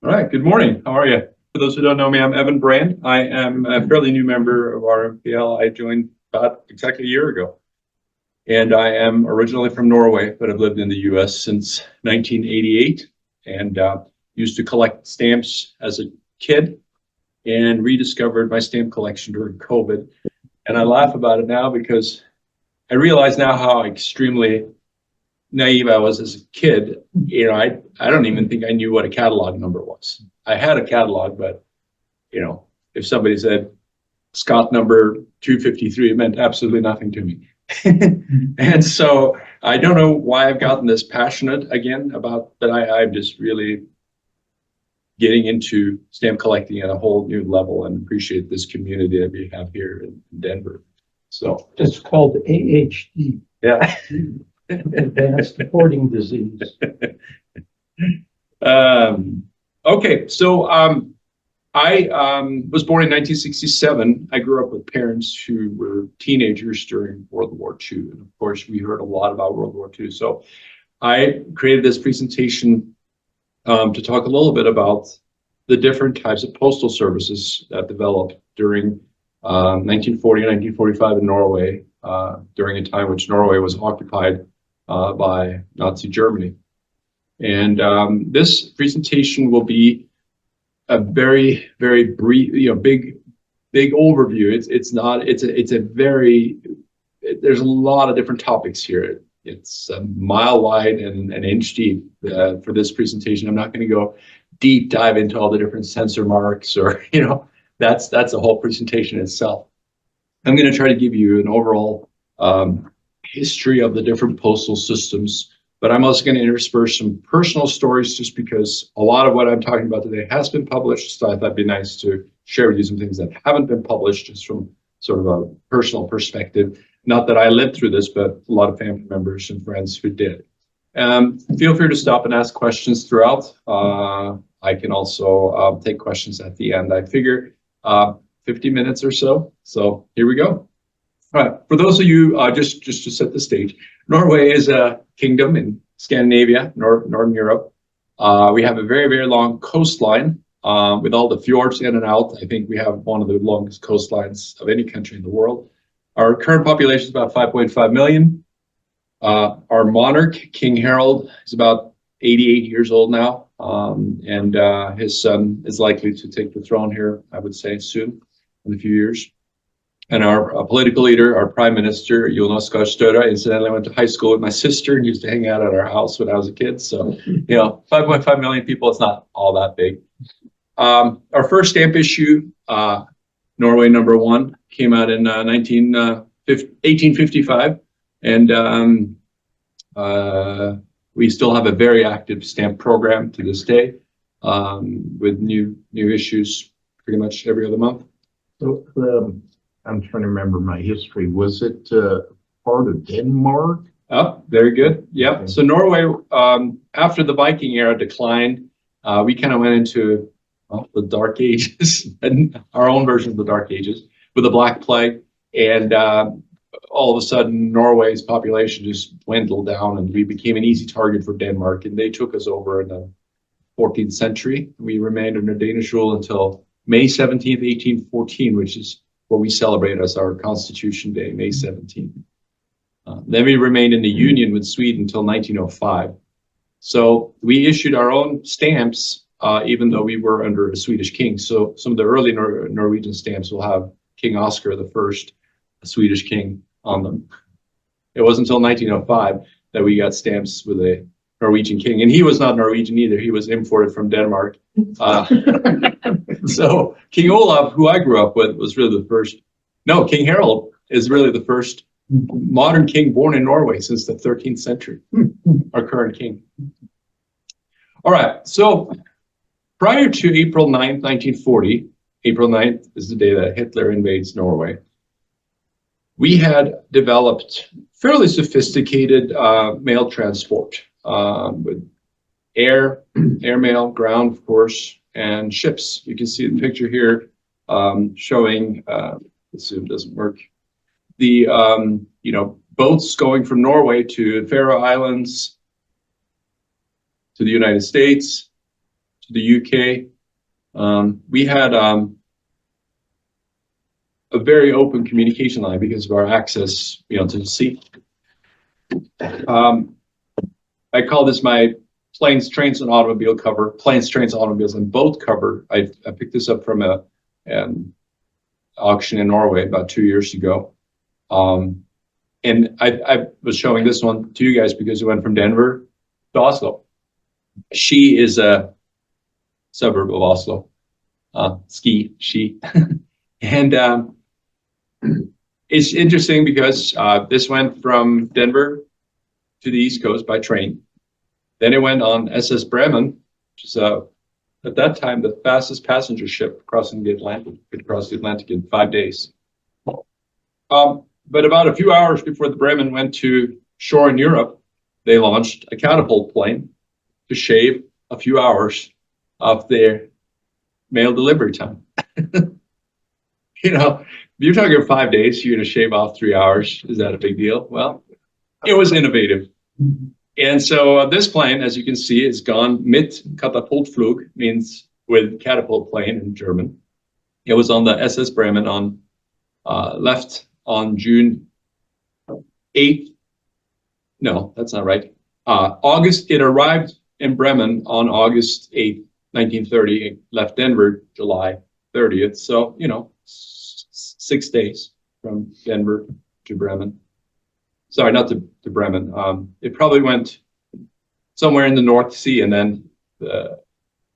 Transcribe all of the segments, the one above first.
All right, good morning. How are you? For those who don't know me, I'm Evan Brande. I am a fairly new member of RMPL. I joined about exactly a year ago. And I am originally from Norway, but I've lived in the US since 1988 and used to collect stamps as a kid and rediscovered my stamp collection during COVID. And I laugh about it now because I realize now how extremely naive I was as a kid. I don't even think I knew what a catalog number was. I had a catalog, but if somebody said Scott number 253, it meant absolutely nothing to me. And so I don't know why I've gotten this passionate again about that. I'm just really getting into stamp collecting at a whole new level and appreciate this community that we have here in Denver. So It's called AHD, yeah. advanced hoarding disease. Okay, so I was born in 1967. I grew up with parents who were teenagers during World War II. And of course, we heard a lot about World War II. So I created this presentation to talk a little bit about the different types of postal services that developed during 1940 and 1945 in Norway, during a time which Norway was occupied by Nazi Germany. And this presentation will be a very, very brief, big overview. There's a lot of different topics here. It's a mile wide and an inch deep for this presentation. I'm not going to go deep dive into all the different sensor marks or, that's a whole presentation itself. I'm going to try to give you an overall history of the different postal systems, but I'm also going to intersperse some personal stories just because a lot of what I'm talking about today has been published. So I thought it'd be nice to share with you some things that haven't been published just from sort of a personal perspective. Not that I lived through this, but a lot of family members and friends who did. Feel free to stop and ask questions throughout. I can also take questions at the end. I figure 50 minutes or so. So here we go. All right, for those of you, just to set the stage, Norway is a kingdom in Scandinavia, Northern Europe. We have a very, very long coastline with all the fjords in and out. I think we have one of the longest coastlines of any country in the world. Our current population is about 5.5 million. Our monarch, King Harald, is about 88 years old now, and his son is likely to take the throne here, I would say, soon, in a few years. And our political leader, our prime minister, Jonas Gahr Støre, incidentally went to high school with my sister and used to hang out at our house when I was a kid. So, 5.5 million people, it's not all that big. Our first stamp issue, Norway #1, came out in 1855. And we still have a very active stamp program to this day, with new issues pretty much every other month. So I'm trying to remember my history. Was it part of Denmark? Oh, very good. Yeah. Okay. So Norway, after the Viking era declined, we kind of went into the Dark Ages and our own version of the Dark Ages with the Black Plague. And all of a sudden, Norway's population just dwindled down and we became an easy target for Denmark. And they took us over in the 14th century. We remained under Danish rule until May 17th, 1814, which is what we celebrate as our Constitution Day, May 17th. Then we remained in the Union with Sweden until 1905. So we issued our own stamps, even though we were under a Swedish king. So some of the early Norwegian stamps will have King Oscar I, a Swedish king, on them. It wasn't until 1905 that we got stamps with a Norwegian king, and he was not Norwegian either. He was imported from Denmark. So King Olav, who I grew up with, was really the first. No, King Harald is really the first modern king born in Norway since the 13th century, our current king. All right, so prior to April 9th, 1940, April 9th is the day that Hitler invades Norway, we had developed fairly sophisticated mail transport with airmail, ground, of course, and ships. You can see the picture here showing, let's see if it doesn't work, the boats going from Norway to Faroe Islands, to the United States, to the UK. We had a very open communication line because of our access, to the sea. I call this my planes, trains, and automobile cover. Planes, trains, automobiles, and boat cover. I picked this up from a auction in Norway about 2 years ago. And I was showing this one to you guys because it went from Denver to Oslo. She is a suburb of Oslo. She. And it's interesting because this went from Denver to the East Coast by train. Then it went on SS Bremen, which is at that time the fastest passenger ship crossing the Atlantic. It could cross the Atlantic in 5 days. But about a few hours before the Bremen went to shore in Europe, they launched a catapult plane to shave a few hours of their mail delivery time. You're talking 5 days, you're going to shave off 3 hours. Is that a big deal? Well, it was innovative. And so this plane, as you can see, is gone mit Katapultflug, means with catapult plane in German. It was on the SS Bremen left on June 8th. No, that's not right. It arrived in Bremen on August 8th, 1930. It left Denver July 30th. So, 6 days from Denver to Bremen. Sorry, not to Bremen. It probably went somewhere in the North Sea, and then the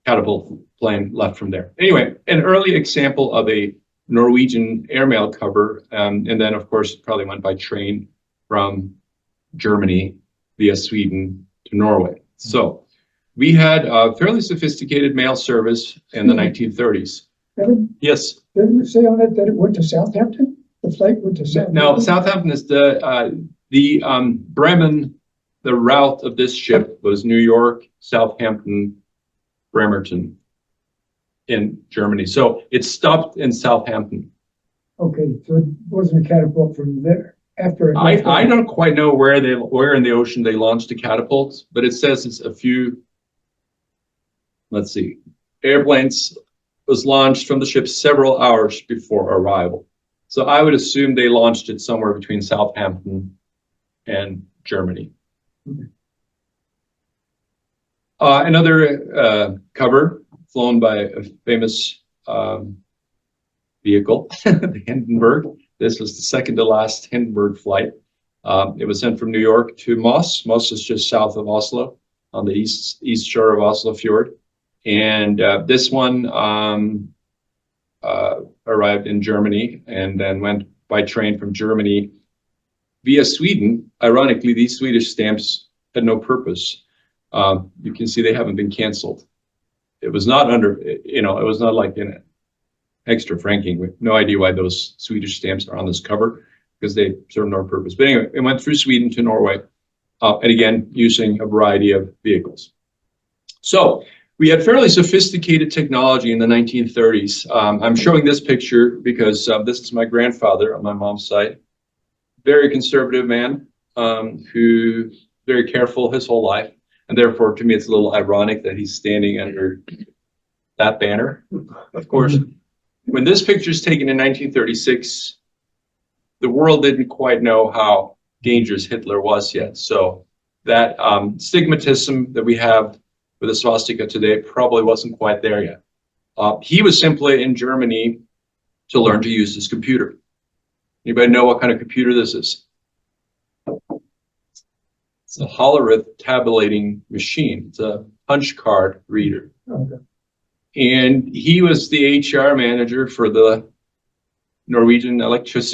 catapult plane left from there. Anyway, an early example of a Norwegian airmail cover, and then, of course, it probably went by train from Germany via Sweden to Norway. So we had a fairly sophisticated mail service in the 1930s. Kevin, Yes. didn't it say on it that it went to Southampton? The flight went to Southampton? No, Southampton is the Bremen. The route of this ship was New York, Southampton, Bremerton in Germany. So it stopped in Southampton. Okay, so it wasn't a catapult from there after it. I don't quite know where in the ocean they launched the catapults, but it says it's a few. Let's see, airplanes was launched from the ship several hours before arrival. So I would assume they launched it somewhere between Southampton and Germany. Okay. Another cover flown by a famous vehicle, the Hindenburg. This was the second to last Hindenburg flight. It was sent from New York to Moss. Moss is just south of Oslo on the east shore of Oslo Fjord. And this one arrived in Germany and then went by train from Germany via Sweden. Ironically, these Swedish stamps had no purpose. You can see they haven't been canceled. It was not it was not like an extra franking. We have no idea why those Swedish stamps are on this cover, because they serve no purpose. But anyway, it went through Sweden to Norway, and again, using a variety of vehicles. So we had fairly sophisticated technology in the 1930s. I'm showing this picture because this is my grandfather on my mom's side. Very conservative man, who very careful his whole life. And therefore, to me, it's a little ironic that he's standing under that banner. Of course, when this picture is taken in 1936, the world didn't quite know how dangerous Hitler was yet. So that stigmatism that we have with the swastika today probably wasn't quite there yet. He was simply in Germany to learn to use his computer. Anybody know what kind of computer this is? It's a Hollerith tabulating machine. It's a punch card reader. Okay. And he was the HR manager for the Norwegian electrical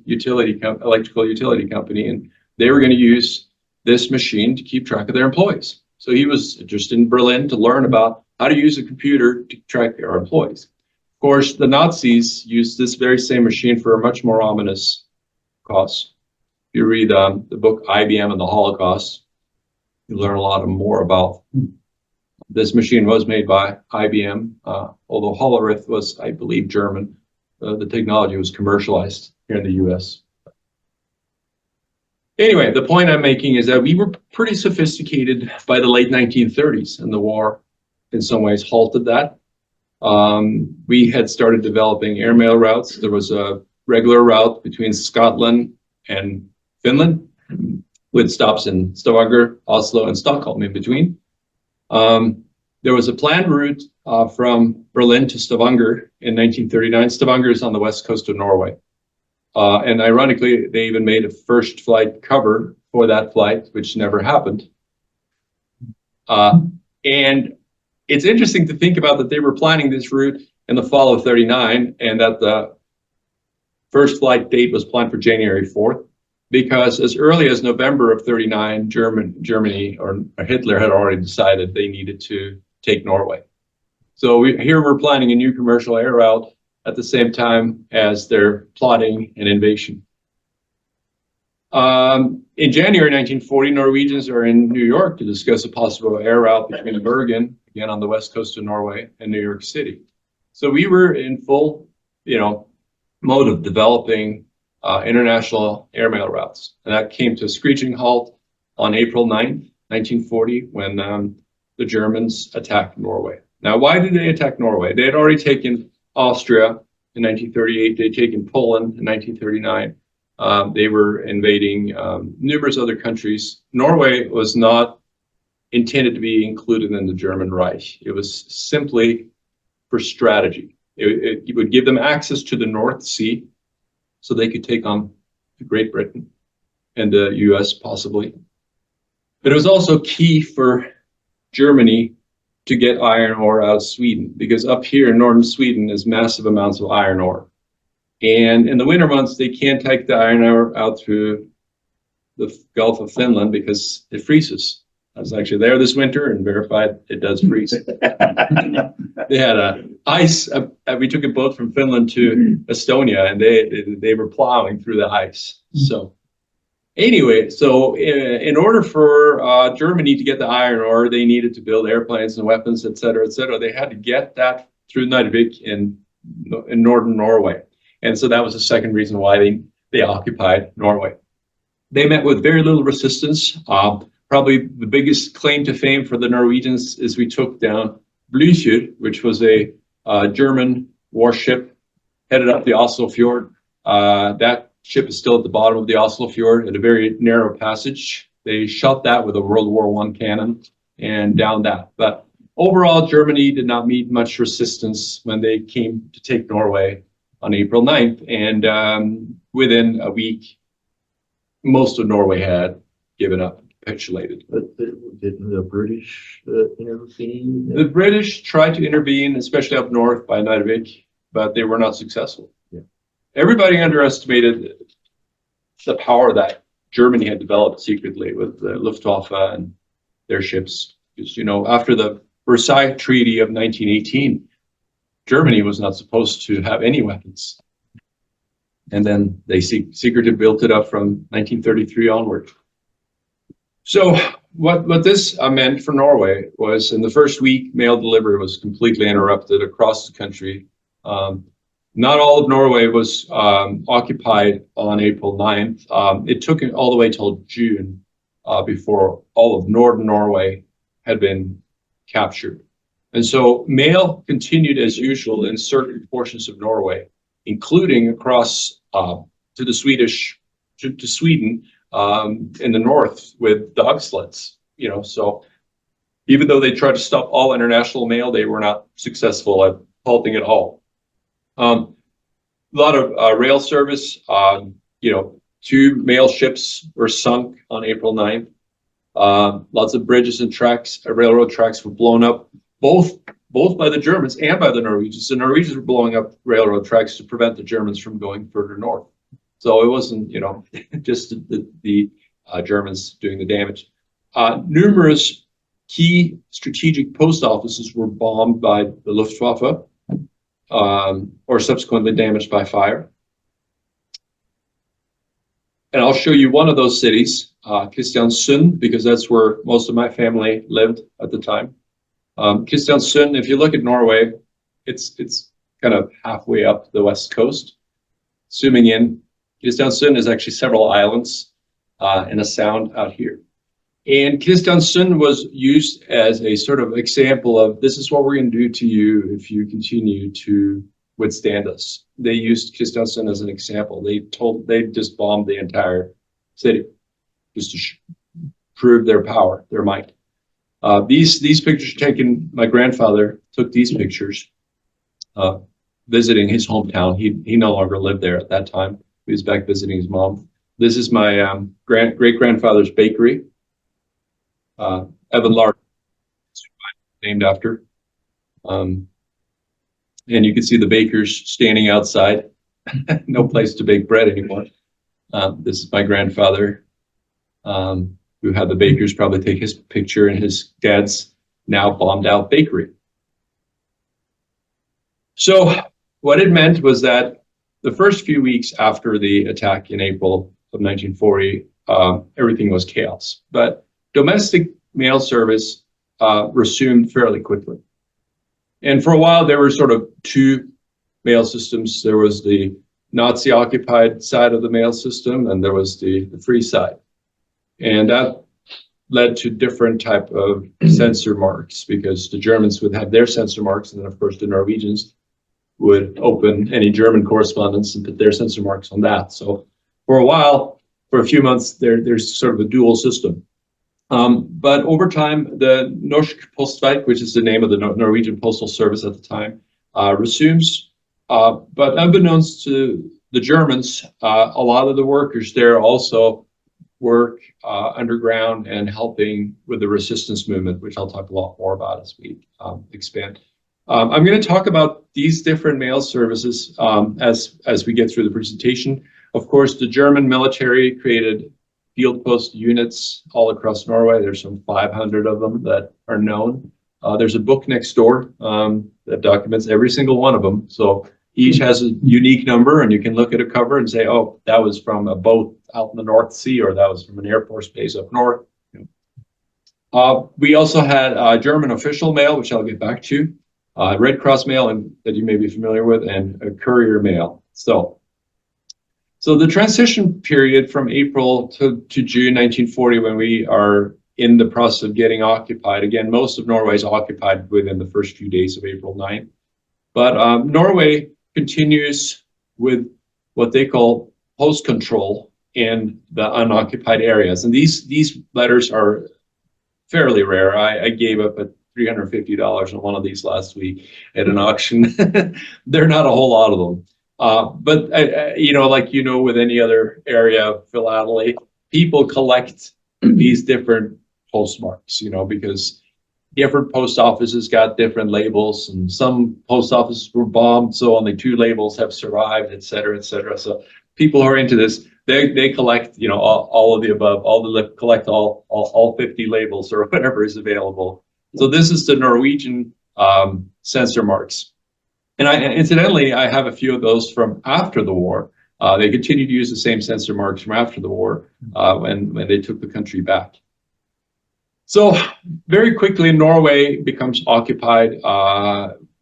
utility company, and they were going to use this machine to keep track of their employees. So he was just in Berlin to learn about how to use a computer to track their employees. Of course, the Nazis used this very same machine for a much more ominous cause. If you read the book IBM and the Holocaust, you learn a lot more about this machine. Was made by IBM, although Hollerith was, I believe, German. The technology was commercialized here in the US. Anyway, the point I'm making is that we were pretty sophisticated by the late 1930s, and the war in some ways halted that. We had started developing airmail routes. There was a regular route between Scotland and Finland with stops in Stavanger, Oslo, and Stockholm in between. There was a planned route from Berlin to Stavanger in 1939. Stavanger is on the west coast of Norway. And ironically, they even made a first flight cover for that flight, which never happened. And it's interesting to think about that they were planning this route in the fall of 39, and that the first flight date was planned for January 4th, because as early as November of 39, Germany or Hitler had already decided they needed to take Norway. So here we're planning a new commercial air route at the same time as they're plotting an invasion. In January 1940, Norwegians are in New York to discuss a possible air route between Bergen, again on the west coast of Norway, and New York City. So we were in full, mode of developing international airmail routes. And that came to a screeching halt on April 9th, 1940, when the Germans attacked Norway. Now, why did they attack Norway? They had already taken Austria in 1938. They'd taken Poland in 1939. They were invading numerous other countries. Norway was not intended to be included in the German Reich. It was simply for strategy. It would give them access to the North Sea so they could take on Great Britain and the US possibly. But it was also key for Germany to get iron ore out of Sweden, because up here in northern Sweden is massive amounts of iron ore. And in the winter months, they can't take the iron ore out through the Gulf of Finland because it freezes. I was actually there this winter and verified it does freeze. They had ice. We took a boat from Finland to Estonia, and they were plowing through the ice. So anyway, so in order for Germany to get the iron ore, they needed to build airplanes and weapons, et cetera, et cetera. They had to get that through Narvik in northern Norway. And so that was the second reason why they occupied Norway. They met with very little resistance. Probably the biggest claim to fame for the Norwegians is we took down Blücher, which was a German warship headed up the Oslo Fjord. That ship is still at the bottom of the Oslo Fjord at a very narrow passage. They shot that with a World War I cannon and downed that. But overall, Germany did not meet much resistance when they came to take Norway on April 9th. And within a week, most of Norway had given up, capitulated. But didn't the British intervene? The British tried to intervene, especially up north by Narvik, but they were not successful. Yeah. Everybody underestimated the power that Germany had developed secretly with the Luftwaffe and their ships. Because, after the Versailles Treaty of 1918, Germany was not supposed to have any weapons. And then they secretly built it up from 1933 onward. So what this meant for Norway was, in the first week, mail delivery was completely interrupted across the country. Not all of Norway was occupied on April 9th. It took it all the way till June before all of northern Norway had been captured. And so mail continued as usual in certain portions of Norway, including across to Sweden in the north with dog sleds. So even though they tried to stop all international mail, they were not successful at halting it all. A lot of rail service. 2 mail ships were sunk on April 9th. Lots of bridges and railroad tracks were blown up, both by the Germans and by the Norwegians. The Norwegians were blowing up railroad tracks to prevent the Germans from going further north. So it wasn't, just the Germans doing the damage. Numerous key strategic post offices were bombed by the Luftwaffe or subsequently damaged by fire. And I'll show you one of those cities, Kristiansund, because that's where most of my family lived at the time. Kristiansund, if you look at Norway, it's kind of halfway up the west coast. Zooming in, Kristiansund is actually several islands and a sound out here. And Kristiansund was used as a sort of example of this is what we're going to do to you if you continue to withstand us. They used Kristiansund as an example. They just bombed the entire city just to prove their power, their might. These pictures taken, my grandfather took these pictures visiting his hometown. He no longer lived there at that time. He was back visiting his mom. This is my great-grandfather's bakery. Evan Lark, named after. And you can see the bakers standing outside. No place to bake bread anymore. This is my grandfather, who had the bakers probably take his picture in his dad's now bombed out bakery. So what it meant was that the first few weeks after the attack in April of 1940, everything was chaos. But domestic mail service resumed fairly quickly. And for a while, there were sort of two mail systems. There was the Nazi-occupied side of the mail system, and there was the free side. And that led to different type of censor marks, because the Germans would have their censor marks, and then, of course, the Norwegians would open any German correspondence and put their censor marks on that. So for a while, for a few months, there's sort of a dual system. But over time, the Norsk Postverk, which is the name of the Norwegian Postal Service at the time, resumes. But unbeknownst to the Germans, a lot of the workers there also work underground and helping with the resistance movement, which I'll talk a lot more about as we expand. I'm going to talk about these different mail services as we get through the presentation. Of course, the German military created field post units all across Norway. There's some 500 of them that are known. There's a book next door that documents every single one of them. So each has a unique number, and you can look at a cover and say, oh, that was from a boat out in the North Sea, or that was from an Air Force base up north. We also had German official mail, which I'll get back to, Red Cross mail, and that you may be familiar with, and a courier mail. So the transition period from April to June 1940, when we are in the process of getting occupied, again, most of Norway is occupied within the first few days of April 9th. But Norway continues with what they call post control in the unoccupied areas. And these letters are fairly rare. I gave up at $350 on one of these last week at an auction. There are not a whole lot of them. But with any other area of philately, people collect these different postmarks, because different post offices got different labels, and some post offices were bombed, so only 2 labels have survived, et cetera, et cetera. So people who are into this, they collect, all of the above, collect all 50 labels or whatever is available. So this is the Norwegian censor marks. And incidentally, I have a few of those from after the war. They continued to use the same censor marks from after the war when they took the country back. So very quickly, Norway becomes occupied.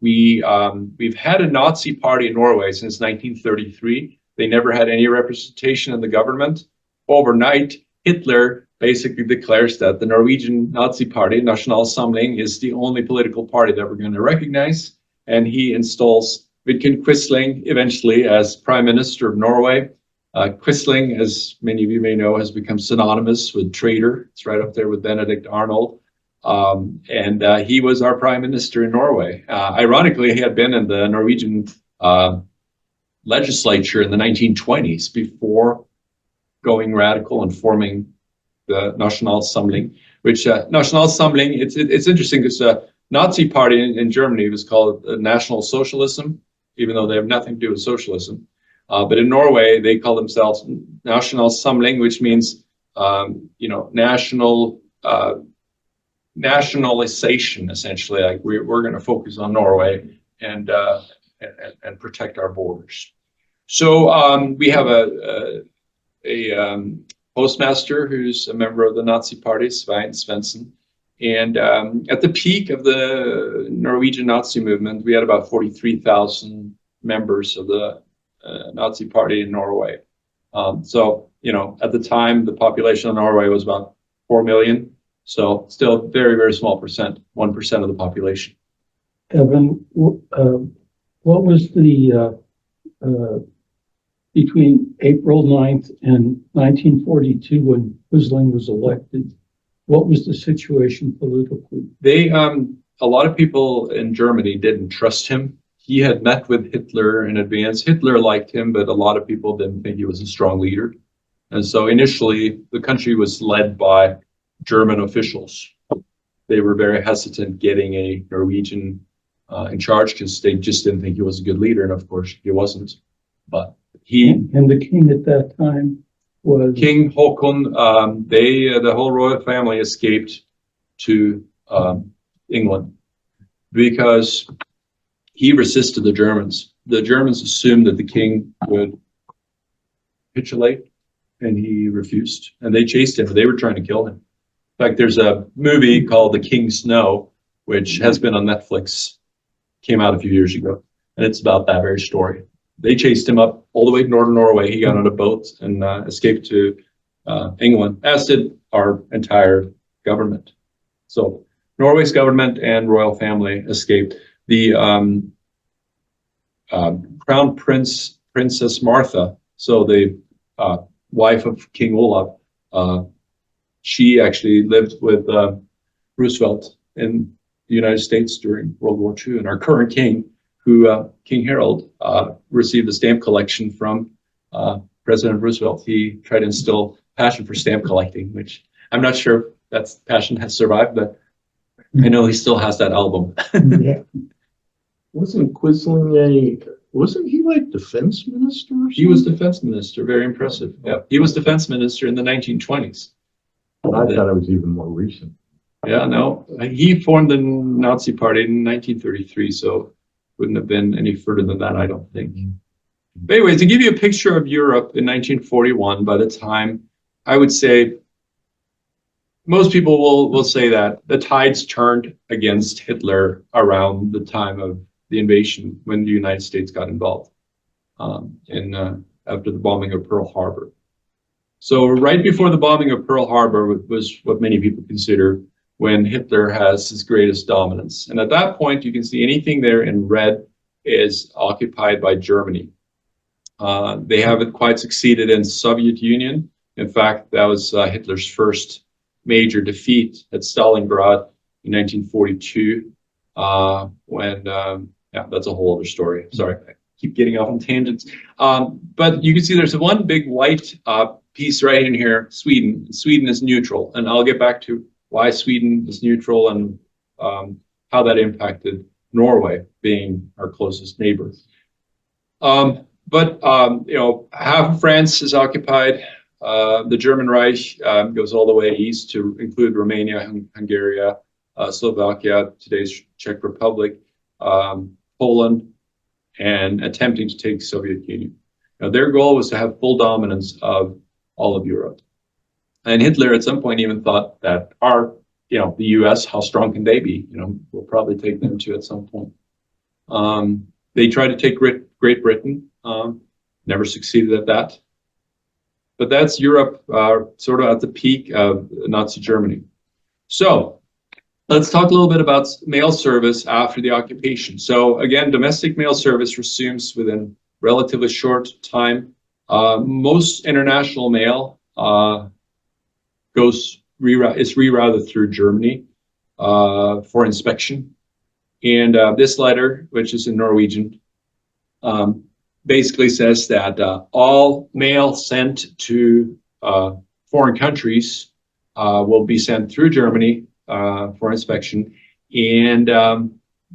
We've had a Nazi party in Norway since 1933. They never had any representation in the government. Overnight, Hitler basically declares that the Norwegian Nazi party, Nasjonal Samling, is the only political party that we're going to recognize. And he installs Vidkun Quisling eventually as Prime Minister of Norway. Quisling, as many of you may know, has become synonymous with traitor. It's right up there with Benedict Arnold. And he was our Prime Minister in Norway. Ironically, he had been in the Norwegian legislature in the 1920s before going radical and forming the Nasjonal Samling, which Nasjonal Samling, it's interesting because Nazi party in Germany was called National Socialism, even though they have nothing to do with socialism. But in Norway, they call themselves Nasjonal Samling, which means, nationalization, essentially. Like we're going to focus on Norway and protect our borders. So we have a postmaster who's a member of the Nazi party, Svein Svendsen. And at the peak of the Norwegian Nazi movement, we had about 43,000 members of the Nazi party in Norway. So, at the time, the population of Norway was about 4 million. So still very, very small percent, 1% of the population. Evan, what was the, between April 9th and 1942 when Quisling was elected, what was the situation politically? They, a lot of people in Germany didn't trust him. He had met with Hitler in advance. Hitler liked him, but a lot of people didn't think he was a strong leader. And so initially, the country was led by German officials. They were very hesitant getting a Norwegian in charge because they just didn't think he was a good leader. And of course, he wasn't. But he, And the king at that time was King Haakon, the whole royal family escaped to England because he resisted the Germans. The Germans assumed that the king would capitulate, and he refused. And they chased him. They were trying to kill him. In fact, there's a movie called The King's Snow, which has been on Netflix, came out a few years ago, and it's about that very story. They chased him up all the way to northern Norway. He got on a boat and escaped to England, as did our entire government. So Norway's government and royal family escaped. The Crown Princess Martha, so the wife of King Olaf, she actually lived with Roosevelt in the United States during World War II, and our current king, King Harold, received a stamp collection from President Roosevelt. He tried to instill passion for stamp collecting, which I'm not sure if that passion has survived, but I know he still has that album. Yeah. Wasn't Quisling wasn't he like defense minister or something? He was defense minister, very impressive. Yeah, he was defense minister in the 1920s. I thought it was even more recent. Yeah, no, he formed the Nazi Party in 1933, so wouldn't have been any further than that, I don't think. But anyway, to give you a picture of Europe in 1941, by the time, I would say, most people will say that the tides turned against Hitler around the time of the invasion, when the United States got involved after the bombing of Pearl Harbor. So right before the bombing of Pearl Harbor was what many people consider when Hitler has his greatest dominance. And at that point, you can see anything there in red is occupied by Germany. They haven't quite succeeded in Soviet Union. In fact, that was Hitler's first major defeat at Stalingrad in 1942, when, yeah, that's a whole other story. Sorry, I keep getting off on tangents. But you can see there's one big white piece right in here, Sweden. Sweden is neutral, and I'll get back to why Sweden is neutral and how that impacted Norway, being our closest neighbor. But you know, half of France is occupied. The German Reich goes all the way east to include Romania, Hungary, Slovakia, today's Czech Republic, Poland, and attempting to take Soviet Union. Now, their goal was to have full dominance of all of Europe. And Hitler at some point even thought that the US, how strong can they be? We'll probably take them too at some point. They tried to take Great Britain, never succeeded at that. But that's Europe sort of at the peak of Nazi Germany. So let's talk a little bit about mail service after the occupation. So again, domestic mail service resumes within relatively short time. Most international mail is rerouted through Germany for inspection. And this letter, which is in Norwegian, basically says that all mail sent to foreign countries will be sent through Germany for inspection, and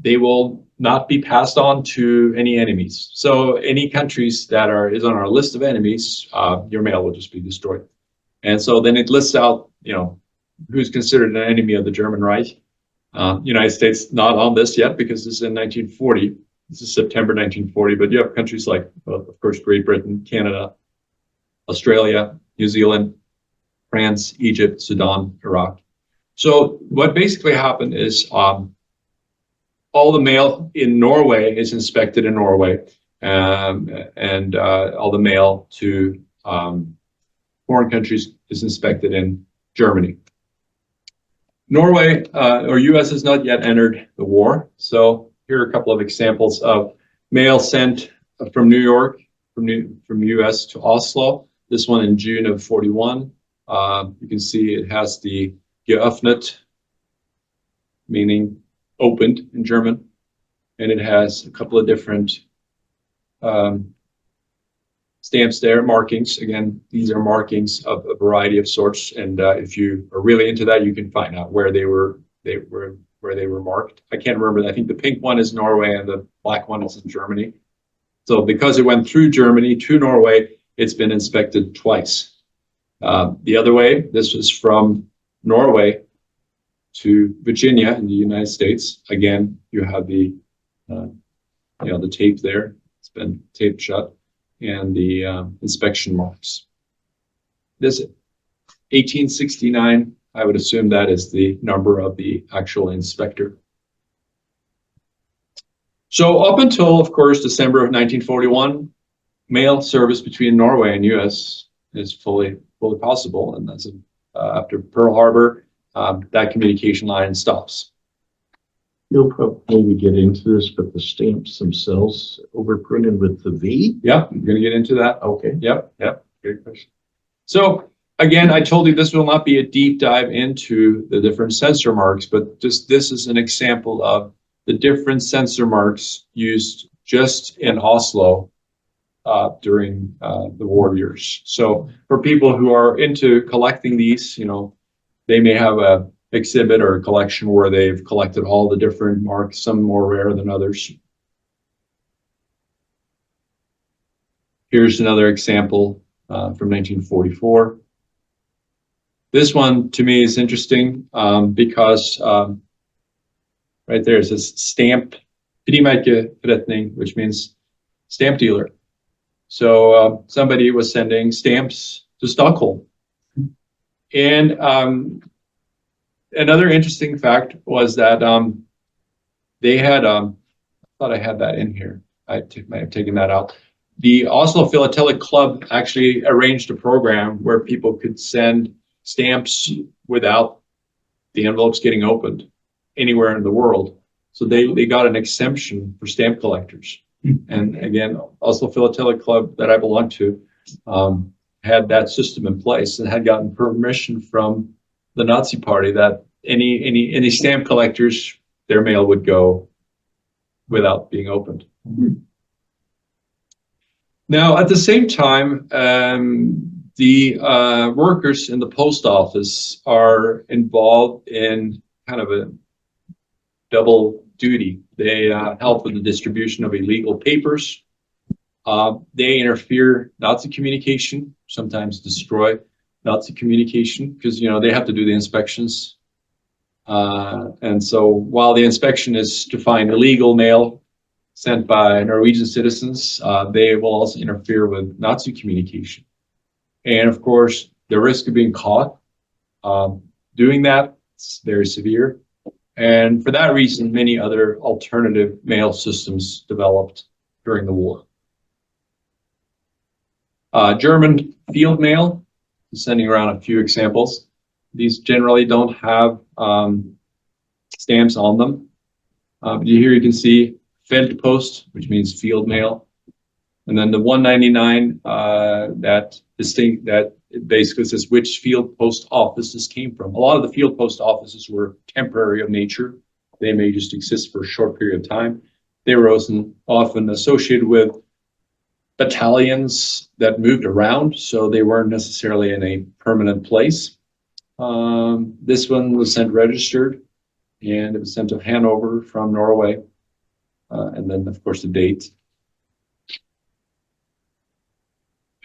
they will not be passed on to any enemies. So any countries that is on our list of enemies, your mail will just be destroyed. And so then it lists out, who's considered an enemy of the German Reich. United States not on this yet because this is in 1940. This is September 1940, but you have countries like, of course, Great Britain, Canada, Australia, New Zealand, France, Egypt, Sudan, Iraq. So what basically happened is all the mail in Norway is inspected in Norway, and all the mail to foreign countries is inspected in Germany. Norway or US has not yet entered the war. So here are a couple of examples of mail sent from New York, from US to Oslo. This one in June of 41. You can see it has the geöffnet, meaning opened in German. And it has a couple of different stamps there, markings. Again, these are markings of a variety of sorts. And if you are really into that, you can find out where they were marked. I can't remember. I think the pink one is Norway and the black one is in Germany. So because it went through Germany to Norway, it's been inspected twice. The other way, this was from Norway to Virginia in the United States. Again, you have the the tape there. It's been taped shut, and the inspection marks. This 1869. I would assume that is the number of the actual inspector. So up until, of course, December of 1941, mail service between Norway and US is fully possible. And that's after Pearl Harbor, that communication line stops. You'll probably get into this, but the stamps themselves overprinted with the V? Yeah, I'm going to get into that. Okay. Yep. Great question. So again, I told you this will not be a deep dive into the different sensor marks, but just this is an example of the different sensor marks used just in Oslo during the war years. So for people who are into collecting these, they may have a exhibit or a collection where they've collected all the different marks, some more rare than others. Here's another example from 1944. This one to me is interesting because right there it says stamp frimærkeforretning, which means stamp dealer. So somebody was sending stamps to Stockholm. And another interesting fact was that they had, I thought I had that in here. I might have taken that out. The Oslo Philatelic Club actually arranged a program where people could send stamps without the envelopes getting opened anywhere in the world. So they got an exemption for stamp collectors. And again, Oslo Philatelic Club that I belong to had that system in place and had gotten permission from the Nazi Party that any stamp collectors, their mail would go without being opened. Now, at the same time, the workers in the post office are involved in kind of a double duty. They help with the distribution of illegal papers. They interfere Nazi communication, sometimes destroy Nazi communication because they have to do the inspections. And so while the inspection is to find illegal mail sent by Norwegian citizens, they will also interfere with Nazi communication. And of course, the risk of being caught doing that is very severe. And for that reason, many other alternative mail systems developed during the war. German field mail, sending around a few examples. These generally don't have stamps on them. Here you can see Feldpost, which means field mail. And then the 199 that it basically says which field post office this came from. A lot of the field post offices were temporary of nature. They may just exist for a short period of time. They were often associated with battalions that moved around, so they weren't necessarily in a permanent place. This one was sent registered, and it was sent to Hanover from Norway. And then, of course, the date.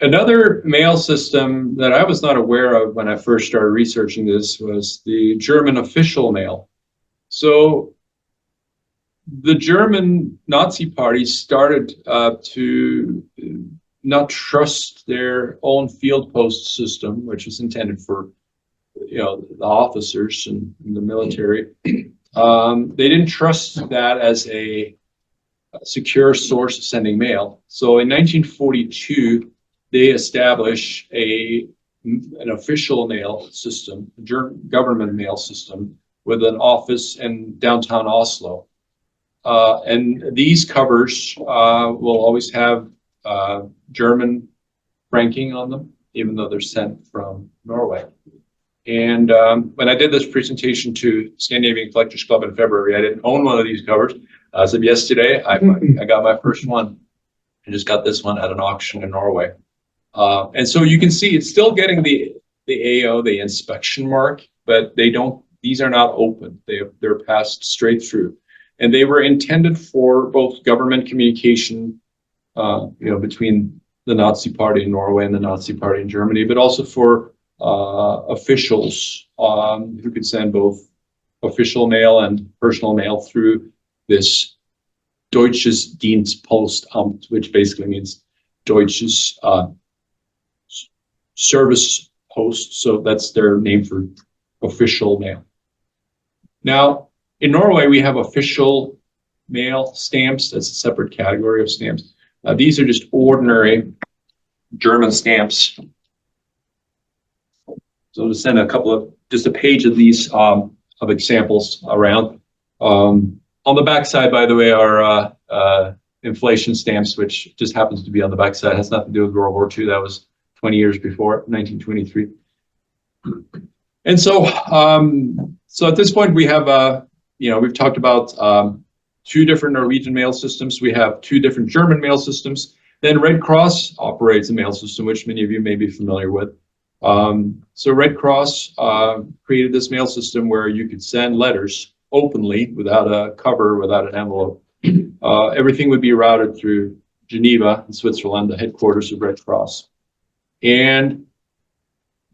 Another mail system that I was not aware of when I first started researching this was the German official mail. So the German Nazi Party started to not trust their own field post system, which was intended for the officers and the military. They didn't trust that as a secure source of sending mail. So in 1942, they established an official mail system, a German government mail system with an office in downtown Oslo. And these covers will always have German franking on them, even though they're sent from Norway. And when I did this presentation to Scandinavian Collectors Club in February, I didn't own one of these covers. As of yesterday, I got my first one. I just got this one at an auction in Norway. And so you can see it's still getting the AO, the inspection mark, but these are not open. They're passed straight through. And they were intended for both government communication, between the Nazi Party in Norway and the Nazi Party in Germany, but also for officials who could send both official mail and personal mail through this Deutsches Dienstpostamt, which basically means Deutsches service post. So that's their name for official mail. Now, in Norway, we have official mail stamps. That's a separate category of stamps. These are just ordinary German stamps. So to send just a page of these of examples around. On the back side, by the way, are inflation stamps, which just happens to be on the back side. It has nothing to do with World War II. That was 20 years before, 1923. And so, so at this point, we have, we've talked about 2 different Norwegian mail systems. We have 2 different German mail systems. Then Red Cross operates a mail system, which many of you may be familiar with. So Red Cross created this mail system where you could send letters openly without a cover, without an envelope. Everything would be routed through Geneva in Switzerland, the headquarters of Red Cross. And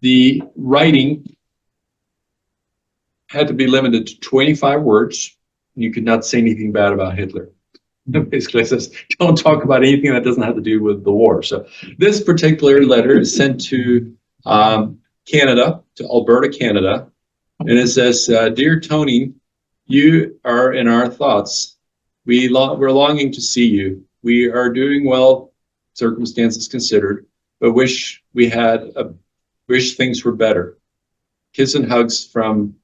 the writing had to be limited to 25 words. You could not say anything bad about Hitler. Basically, it says, don't talk about anything that doesn't have to do with the war. So this particular letter is sent to Canada, to Alberta, Canada. And it says, Dear Tony, you are in our thoughts. We're longing to see you. We are doing well, circumstances considered, but wish things were better. Kiss and hugs from,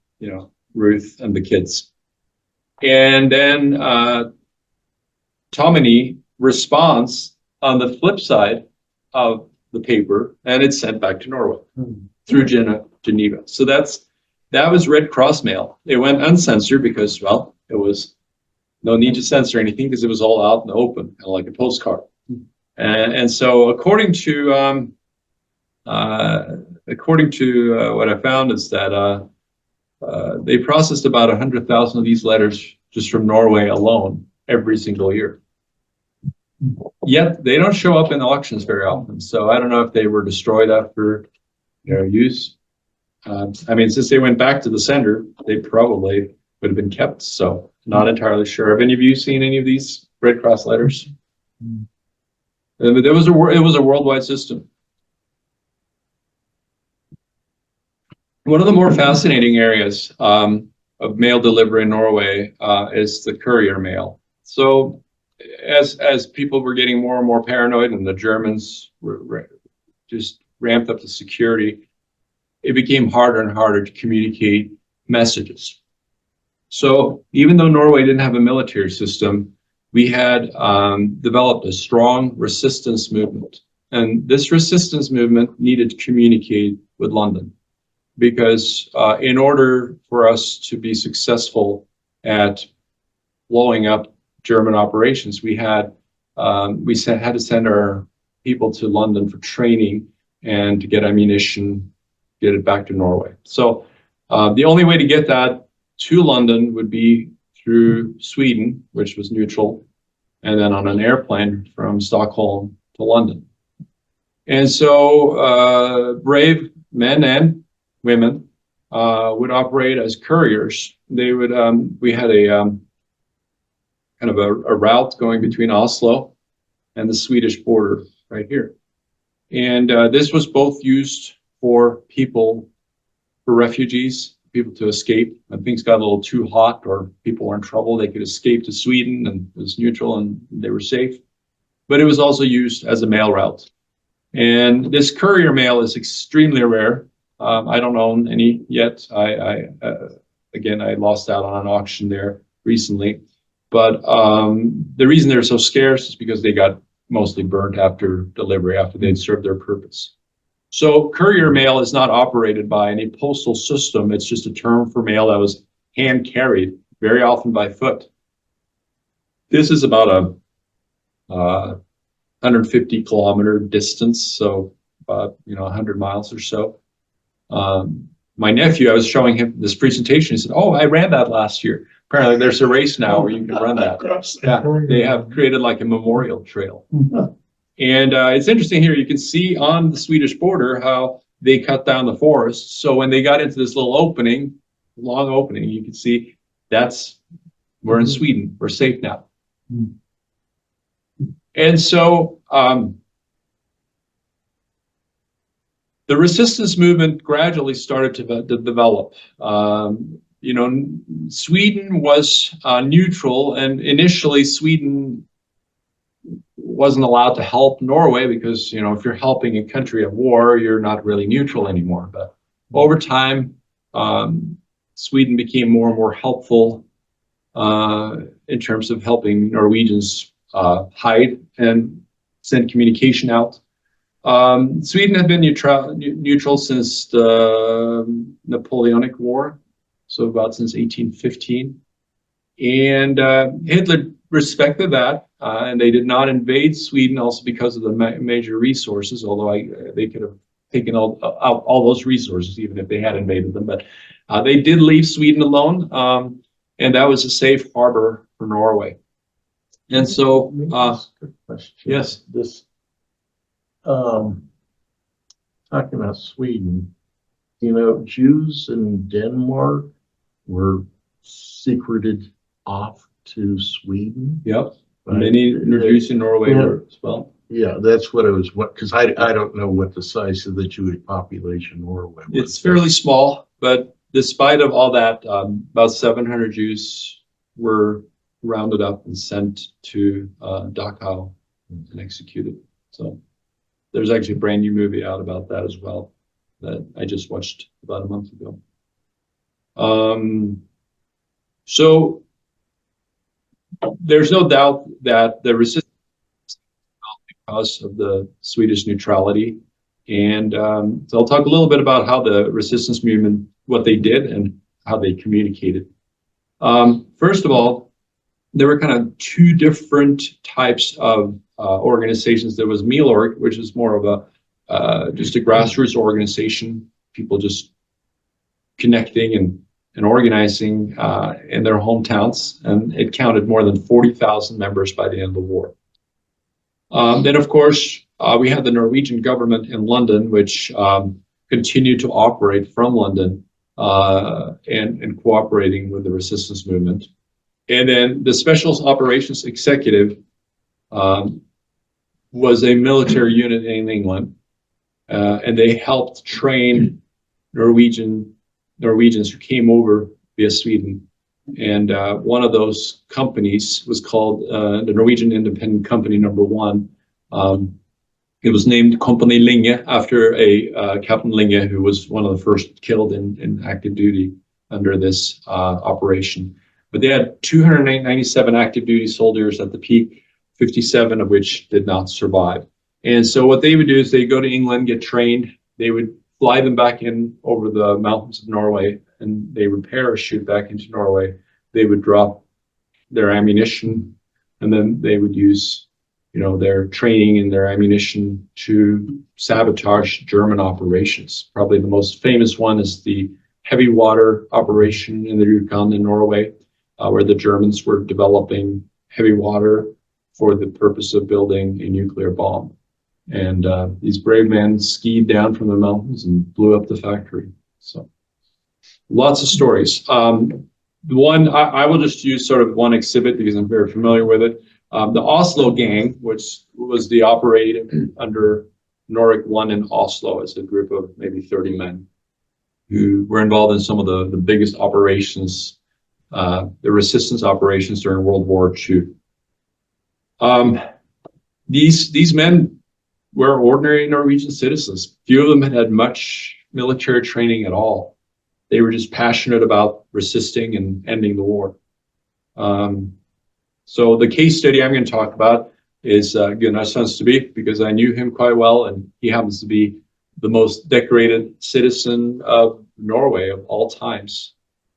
Ruth and the kids. And then Tomini responds on the flip side of the paper, and it's sent back to Norway through Geneva. So that was Red Cross mail. It went uncensored because, well, it was no need to censor anything because it was all out in the open, kind of like a postcard. And so according to what I found is that they processed about 100,000 of these letters just from Norway alone every single year. Yet they don't show up in auctions very often. So I don't know if they were destroyed after their use. Since they went back to the sender, they probably would have been kept. So not entirely sure. Have any of you seen any of these Red Cross letters? It was a worldwide system. One of the more fascinating areas of mail delivery in Norway is the courier mail. So as people were getting more and more paranoid and the Germans were just ramped up the security, it became harder and harder to communicate messages. So even though Norway didn't have a military system, we had developed a strong resistance movement. And this resistance movement needed to communicate with London. Because in order for us to be successful at blowing up German operations, we had to send our people to London for training and to get ammunition, get it back to Norway. So the only way to get that to London would be through Sweden, which was neutral, and then on an airplane from Stockholm to London. And so brave men and women would operate as couriers. They would, we had a kind of a route going between Oslo and the Swedish border right here. And this was both used for refugees, people to escape. When things got a little too hot or people were in trouble, they could escape to Sweden and it was neutral and they were safe. But it was also used as a mail route. And this courier mail is extremely rare. I don't own any yet. again, I lost out on an auction there recently. But the reason they're so scarce is because they got mostly burnt after delivery, after they'd served their purpose. So courier mail is not operated by any postal system. It's just a term for mail that was hand carried, very often by foot. This is about a 150 kilometer distance, so about 100 miles or so. My nephew, I was showing him this presentation. He said, "Oh, I ran that last year." Apparently, there's a race now where you can run that. Yeah, they have created like a memorial trail. And it's interesting here. You can see on the Swedish border how they cut down the forest. So when they got into this little opening, long opening, you can see we're in Sweden. We're safe now. And so the resistance movement gradually started to develop. Sweden was neutral, and initially Sweden wasn't allowed to help Norway because, if you're helping a country at war, you're not really neutral anymore. But over time, Sweden became more and more helpful in terms of helping Norwegians hide and send communication out. Sweden had been neutral since the Napoleonic War, so about since 1815. And Hitler respected that, and they did not invade Sweden also because of the major resources, although they could have taken all those resources even if they had invaded them. But they did leave Sweden alone, and that was a safe harbor for Norway. And so, yes. This, talking about Sweden, Jews in Denmark were secreted off to Sweden. Yep. Right? Many Jews in Norway were as well. Yeah, that's what because I don't know what the size of the Jewish population in Norway was. It's fairly small, but despite of all that, about 700 Jews were rounded up and sent to Dachau and executed. So there's actually a brand new movie out about that as well that I just watched about a month ago. So there's no doubt that the resistance because of the Swedish neutrality. And so I'll talk a little bit about how the resistance movement, what they did and how they communicated. First of all, there were kind of two different types of organizations. There was Milorg, which is more of just a grassroots organization, people just connecting and organizing in their hometowns, and it counted more than 40,000 members by the end of the war. Then, of course, we had the Norwegian government in London, which continued to operate from London and cooperating with the resistance movement. And then the Special Operations Executive was a military unit in England, and they helped train Norwegians who came over via Sweden. And one of those companies was called the Norwegian Independent Company No. 1. It was named Company Linge after a Captain Linge, who was one of the first killed in active duty under this operation. But they had 297 active duty soldiers at the peak, 57 of which did not survive. And so what they would do is they go to England, get trained, they would fly them back in over the mountains of Norway, and they would parachute back into Norway. They would drop their ammunition, and then they would use, their training and their ammunition to sabotage German operations. Probably the most famous one is the heavy water operation in the Rjukan in Norway, where the Germans were developing heavy water for the purpose of building a nuclear bomb. And these brave men skied down from the mountains and blew up the factory. So lots of stories. The one I will just use sort of one exhibit because I'm very familiar with it. The Oslo gang, which was the operating under Norway 1 in Oslo, as a group of maybe 30 men who were involved in some of the biggest operations, the resistance operations during World War II. These men were ordinary Norwegian citizens. Few of them had much military training at all. They were just passionate about resisting and ending the war. So the case study I'm going to talk about is Gunnar Sønsteby, because I knew him quite well, and he happens to be the most decorated citizen of Norway of all times.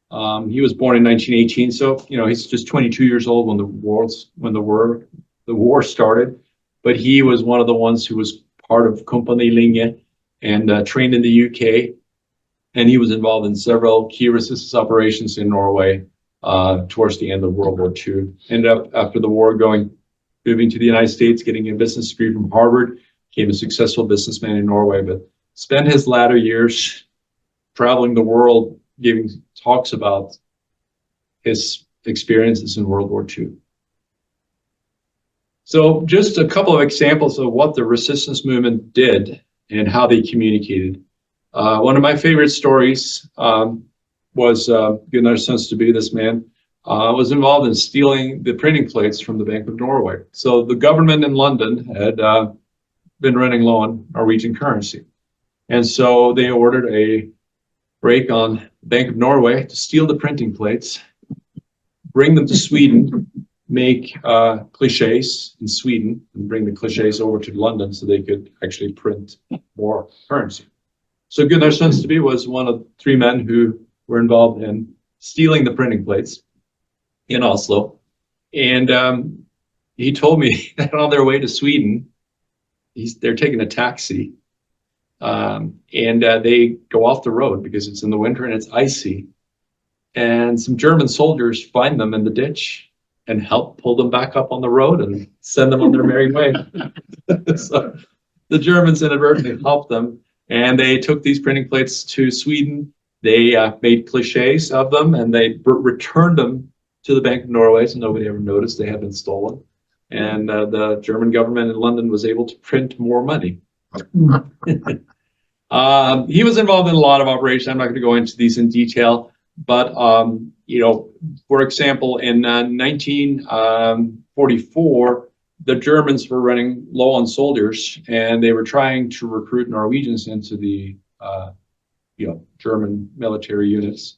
He was born in 1918, so he's just 22 years old when the war started. But he was one of the ones who was part of Company Linge and trained in the UK, and he was involved in several key resistance operations in Norway towards the end of World War II. Ended up after the war moving to the United States, getting a business degree from Harvard, became a successful businessman in Norway, but spent his latter years traveling the world, giving talks about his experiences in World War II. So just a couple of examples of what the resistance movement did and how they communicated. One of my favorite stories was Gunnar Sønsteby, this man, was involved in stealing the printing plates from the Bank of Norway. So the government in London had been running low on Norwegian currency. And so they ordered a break on Bank of Norway to steal the printing plates, bring them to Sweden, make clichés in Sweden, and bring the clichés over to London so they could actually print more currency. So Gunnar Sønsteby was one of 3 men who were involved in stealing the printing plates in Oslo. And he told me that on their way to Sweden, they're taking a taxi, and they go off the road because it's in the winter and it's icy. And some German soldiers find them in the ditch and help pull them back up on the road and send them on their merry way. So the Germans inadvertently helped them, and they took these printing plates to Sweden. They made clichés of them, and they returned them to the Bank of Norway, so nobody ever noticed they had been stolen. And the German government in London was able to print more money. He was involved in a lot of operations. I'm not going to go into these in detail, but for example, in 1944, the Germans were running low on soldiers, and they were trying to recruit Norwegians into the German military units.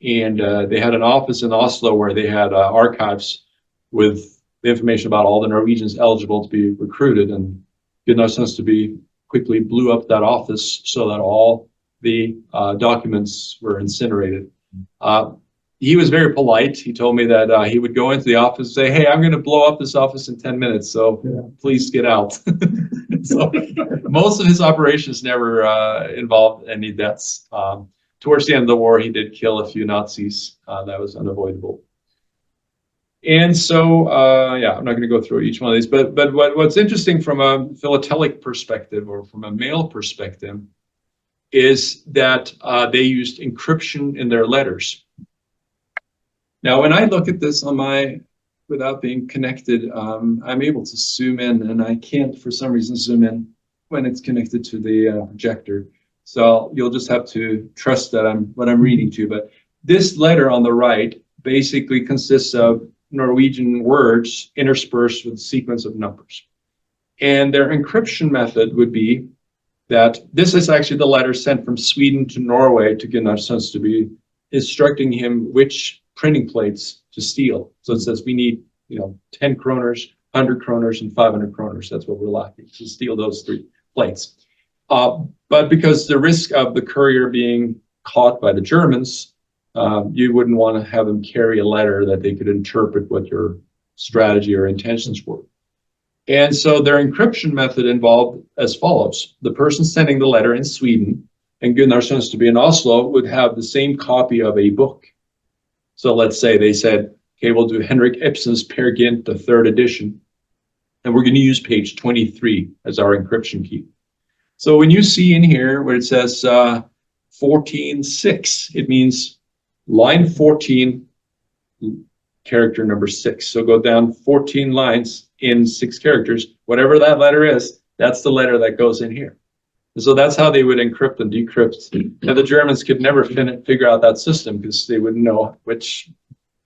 And they had an office in Oslo where they had archives with the information about all the Norwegians eligible to be recruited. And Gunnar Sønsteby quickly blew up that office so that all the documents were incinerated. He was very polite. He told me that he would go into the office and say, "Hey, I'm going to blow up this office in 10 minutes, so please get out." So most of his operations never involved any deaths. Towards the end of the war, he did kill a few Nazis. That was unavoidable. And so, I'm not going to go through each one of these, but what's interesting from a philatelic perspective or from a mail perspective is that they used encryption in their letters. Now, when I look at this without being connected, I'm able to zoom in, and I can't, for some reason, zoom in when it's connected to the projector. So you'll just have to trust that what I'm reading to. But this letter on the right basically consists of Norwegian words interspersed with a sequence of numbers. And their encryption method would be that this is actually the letter sent from Sweden to Norway to Gunnar Sønsteby, instructing him which printing plates to steal. So it says we need 10 kroners, 100 kroners, and 500 kroners. That's what we're lacking, to steal those 3 plates. But because the risk of the courier being caught by the Germans, you wouldn't want to have them carry a letter that they could interpret what your strategy or intentions were. And so their encryption method involved as follows. The person sending the letter in Sweden and Gunnar Sønsteby in Oslo would have the same copy of a book. So let's say they said, okay, we'll do Henrik Ibsen's Peer Gynt, the 3rd edition, and we're going to use page 23 as our encryption key. So when you see in here where it says 14.6, it means line 14, character number 6. So go down 14 lines in 6 characters. Whatever that letter is, that's the letter that goes in here. And so that's how they would encrypt and decrypt. And the Germans could never figure out that system because they wouldn't know which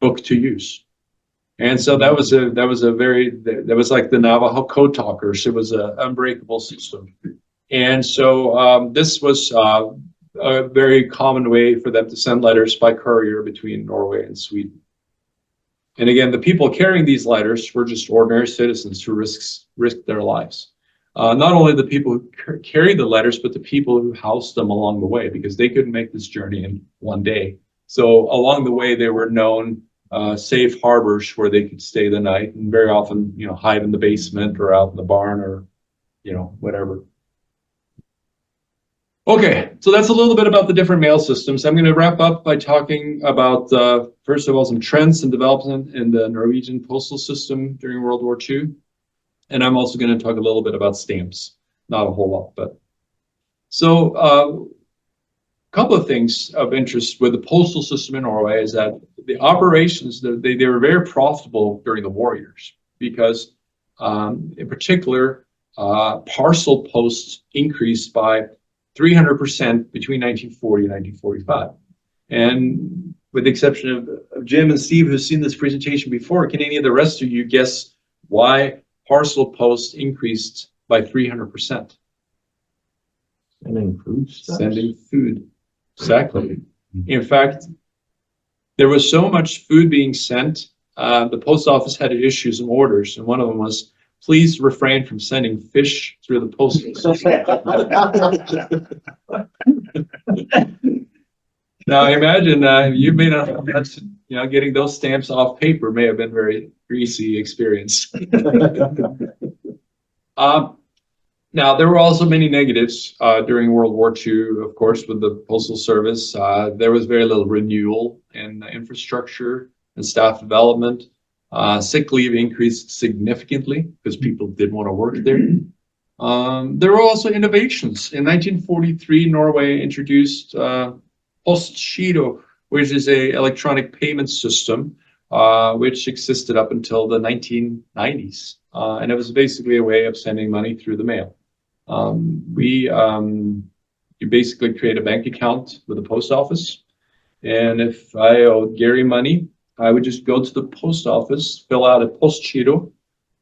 book to use. And so that was like the Navajo code talkers. It was an unbreakable system. And so this was a very common way for them to send letters by courier between Norway and Sweden. And again, the people carrying these letters were just ordinary citizens who risked their lives. Not only the people who carried the letters, but the people who housed them along the way, because they couldn't make this journey in one day. So along the way, they were known safe harbors where they could stay the night, and very often, hide in the basement or out in the barn or, whatever. Okay, so that's a little bit about the different mail systems. I'm going to wrap up by talking about, first of all, some trends and development in the Norwegian postal system during World War II. And I'm also going to talk a little bit about stamps. Not a whole lot, but. So a couple of things of interest with the postal system in Norway is that the operations, they were very profitable during the war years because, in particular, parcel posts increased by 300% between 1940 and 1945. And with the exception of Jim and Steve, who've seen this presentation before, can any of the rest of you guess why parcel posts increased by 300%? Sending food stuff? Sending food, exactly. In fact, there was so much food being sent, the post office had to issue some orders, and one of them was, please refrain from sending fish through the post office. Now imagine you may not, getting those stamps off paper may have been a very greasy experience. Now there were also many negatives during World War II, of course, with the postal service. There was very little renewal in infrastructure and staff development. Sick leave increased significantly because people didn't want to work there. There were also innovations. In 1943, Norway introduced Postal, which is an electronic payment system, which existed up until the 1990s. And it was basically a way of sending money through the mail. You basically create a bank account with the post office. And if I owed Gary money, I would just go to the post office, fill out a postgiro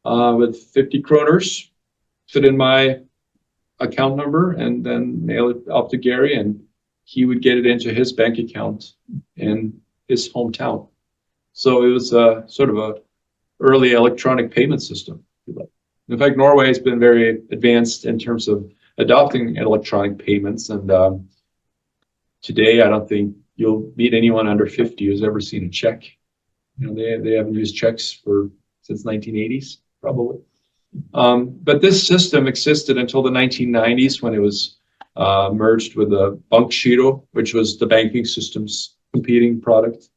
with 50 kroners, fit in my account number, and then mail it up to Gary, and he would get it into his bank account in his hometown. So it was a sort of a early electronic payment system. In fact, Norway has been very advanced in terms of adopting electronic payments, and today I don't think you'll meet anyone under 50 who's ever seen a check. They haven't used checks since 1980s, probably. But this system existed until the 1990s when it was merged with the bankgiro, which was the banking system's competing product.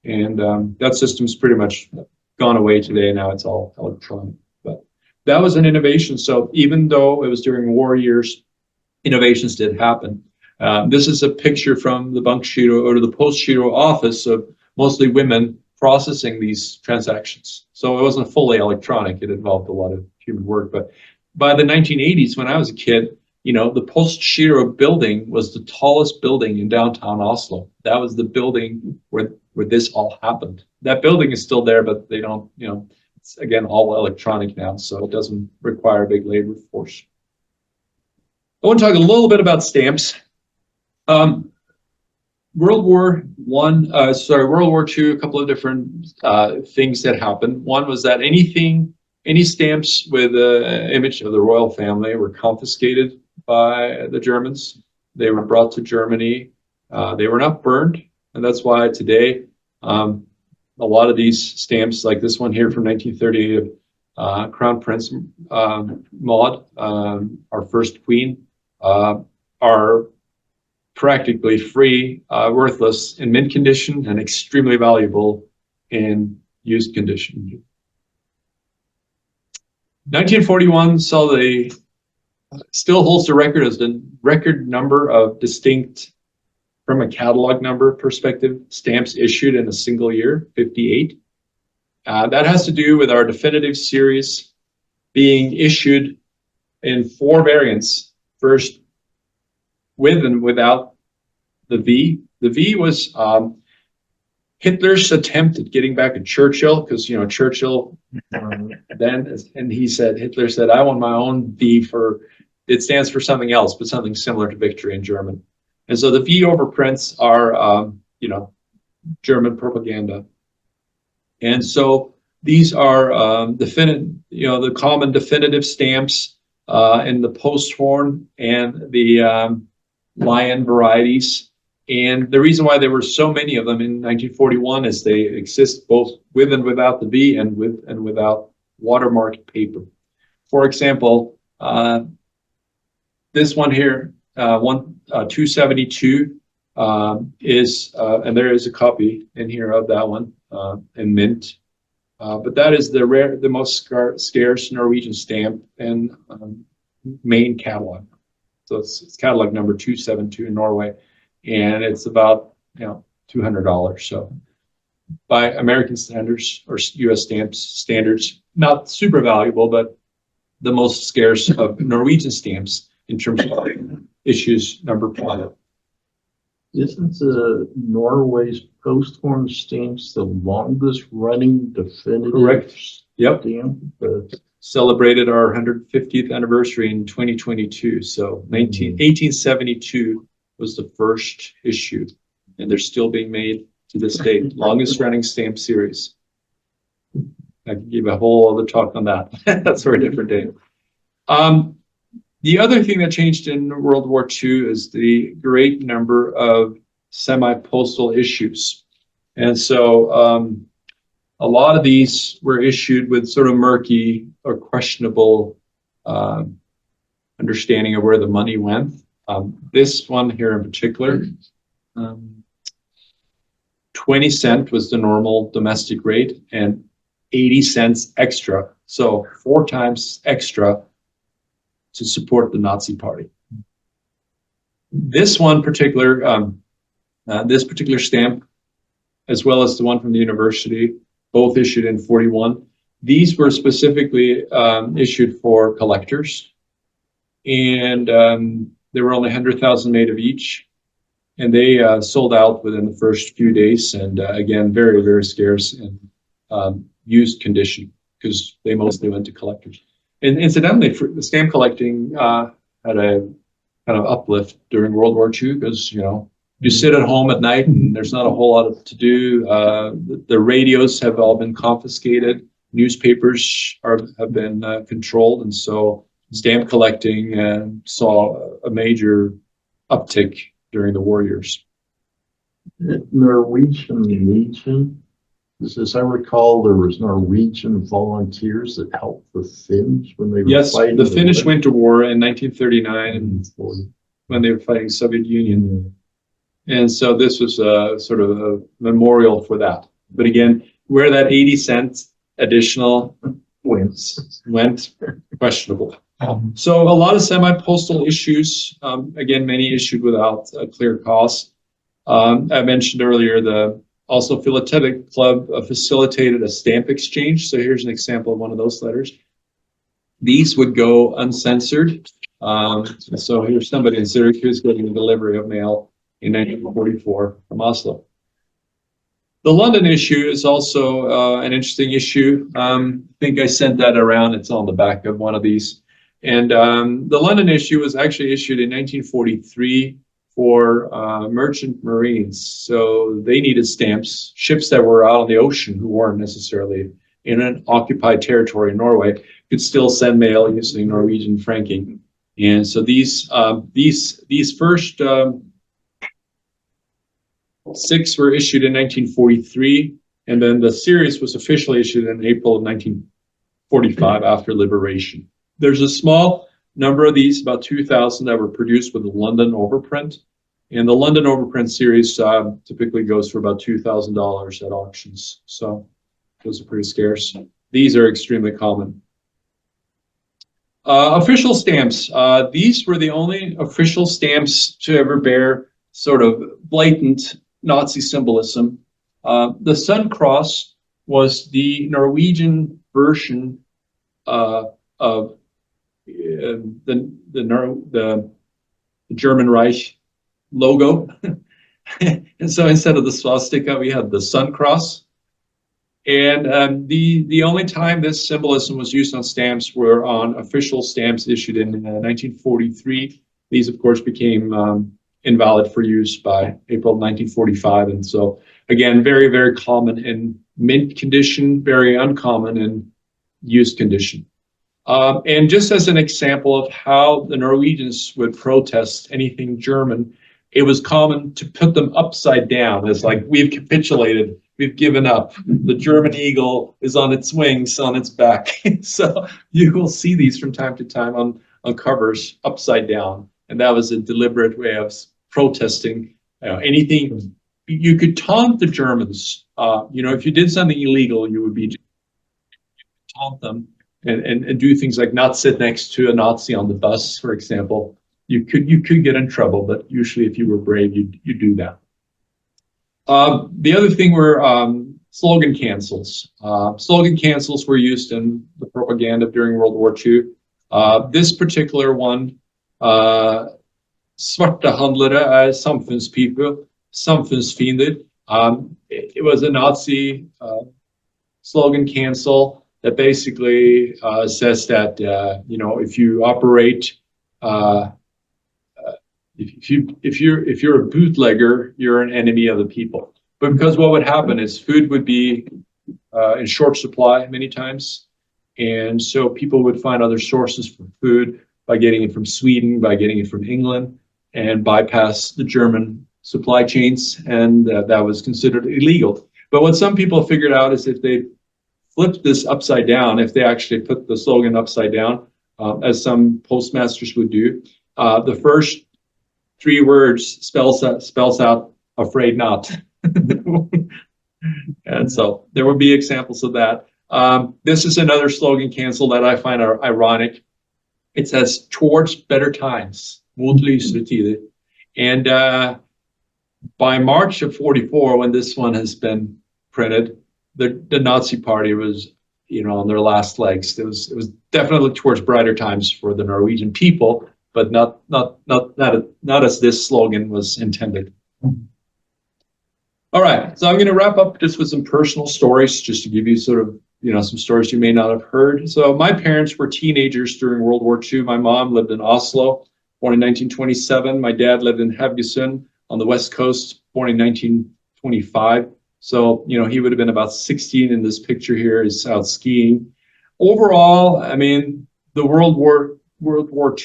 And that system's pretty much gone away today. Now it's all electronic. But that was an innovation. So even though it was during war years, innovations did happen. This is a picture from the bankgiro or the postgiro office of mostly women processing these transactions. So it wasn't fully electronic. It involved a lot of human work. But by the 1980s, when I was a kid, the postgiro building was the tallest building in downtown Oslo. That was the building where this all happened. That building is still there, but they don't, it's again all electronic now, so it doesn't require a big labor force. I want to talk a little bit about stamps. World War II, a couple of different things that happened. One was that any stamps with an image of the royal family were confiscated by the Germans. They were brought to Germany. They were not burned, and that's why today a lot of these stamps, like this one here from 1938 of Crown Prince Maud, our first queen, are practically free, worthless in mint condition, and extremely valuable in used condition. 1941 still holds the record as the record number of distinct, from a catalog number perspective, stamps issued in a single year, 58. That has to do with our definitive series being issued in 4 variants. First, with and without the V. The V was Hitler's attempt at getting back at Churchill, because Churchill then, and Hitler said, I want my own V it stands for something else, but something similar to victory in German. And so the V overprints are, you know, German propaganda. And so these are the common definitive stamps in the post horn and the lion varieties. And the reason why there were so many of them in 1941 is they exist both with and without the V and with and without watermarked paper. For example, this one here, 272 is, and there is a copy in here of that one in mint. But that is the most scarce Norwegian stamp and main catalog. So it's catalog number 272 in Norway, and it's about $200. So by American standards or U.S. standards, not super valuable, but the most scarce of Norwegian stamps in terms of issues number 5. Isn't Norway's post horn stamps the longest running definitive Correct. Yep. stamp? Celebrated our 150th anniversary in 2022. So 1872 was the first issue, and they're still being made to this day. Longest running stamp series. I can give a whole other talk on that. That's for a different day. The other thing that changed in World War II is the great number of semi-postal issues. And so a lot of these were issued with sort of murky or questionable understanding of where the money went. This one here in particular, 20 cents was the normal domestic rate and 80 cents extra. So 4 times extra to support the Nazi party. This one particular, this particular stamp, as well as the one from the university, both issued in 41. These were specifically issued for collectors, and there were only 100,000 made of each, and they sold out within the first few days, and again, very, very scarce and used condition because they mostly went to collectors. And incidentally, the stamp collecting had a kind of uplift during World War II because, you sit at home at night and there's not a whole lot to do. The radios have all been confiscated. Newspapers have been controlled. And so stamp collecting saw a major uptick during the war years. Norwegian Legion. As I recall, there was Norwegian volunteers that helped the Finns when they were fighting. Yes, the Finnish Winter War in 1939 when they were fighting Soviet Union. And so this was a sort of a memorial for that. But again, where that 80 cents additional went questionable. So a lot of semi-postal issues, again, many issued without a clear cause. I mentioned earlier also Philatelic Club facilitated a stamp exchange. So here's an example of one of those letters. These would go uncensored. So here's somebody in Syracuse getting a delivery of mail in 1944 from Oslo. The London issue is also an interesting issue. I think I sent that around. It's on the back of one of these. And the London issue was actually issued in 1943 for merchant marines. So they needed stamps. Ships that were out on the ocean who weren't necessarily in an occupied territory in Norway could still send mail using Norwegian franking. And so these first 6 were issued in 1943, and then the series was officially issued in April of 1945 after liberation. There's a small number of these, about 2,000, that were produced with the London overprint. And the London overprint series typically goes for about $2,000 at auctions. So those are pretty scarce. These are extremely common. Official stamps. These were the only official stamps to ever bear sort of blatant Nazi symbolism. The Sun Cross was the Norwegian version of the German Reich logo. And so instead of the swastika, we had the Sun Cross. And the only time this symbolism was used on stamps were on official stamps issued in 1943. These, of course, became invalid for use by April 1945. And so again, very, very common in mint condition, very uncommon in used condition. And just as an example of how the Norwegians would protest anything German, it was common to put them upside down. It's like, we've capitulated, we've given up. The German eagle is on its wings, on its back. So you will see these from time to time on covers upside down. And that was a deliberate way of protesting anything. You could taunt the Germans. If you did something illegal, you would be taunt them and do things like not sit next to a Nazi on the bus, for example. You could get in trouble, but usually if you were brave, you do that. The other thing were slogan cancels. Slogan cancels were used in the propaganda during World War II. This particular one, svarta handlare är samfundspeople, samfundsfiender. It was a Nazi slogan cancel that basically says that if you operate, if you're a bootlegger, you're an enemy of the people. But because what would happen is food would be in short supply many times, and so people would find other sources for food by getting it from Sweden, by getting it from England, and bypass the German supply chains, and that was considered illegal. But what some people figured out is if they flipped this upside down, if they actually put the slogan upside down, as some postmasters would do, the first 3 words spells out "afraid not." And so there would be examples of that. This is another slogan cancel that I find ironic. It says "towards better times," mot lysere tider. And by March of 44, when this one has been printed, the Nazi Party was, on their last legs. It was definitely towards brighter times for the Norwegian people, but not as this slogan was intended. All right, so I'm going to wrap up just with some personal stories, just to give you sort of, some stories you may not have heard. So my parents were teenagers during World War II. My mom lived in Oslo, born in 1927. My dad lived in Haugesund on the West Coast, born in 1925. So, he would have been about 16 in this picture here, is out skiing. Overall, I mean, the World War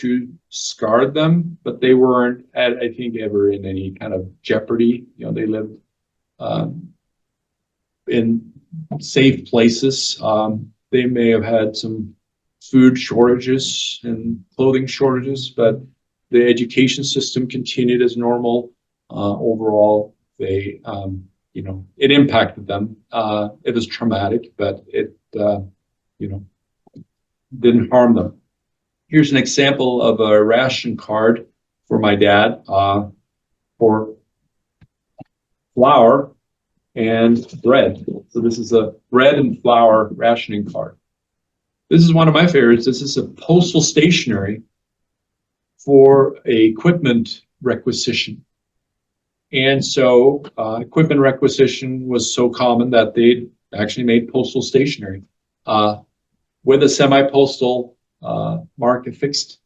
II scarred them, but they weren't, I think, ever in any kind of jeopardy. They lived in safe places. They may have had some food shortages and clothing shortages, but the education system continued as normal. Overall, they, it impacted them. It was traumatic, but it, didn't harm them. Here's an example of a ration card for my dad for flour and bread. So this is a bread and flour rationing card. This is one of my favorites. This is a postal stationery for equipment requisition. And so equipment requisition was so common that they actually made postal stationery with a semi-postal mark affixed.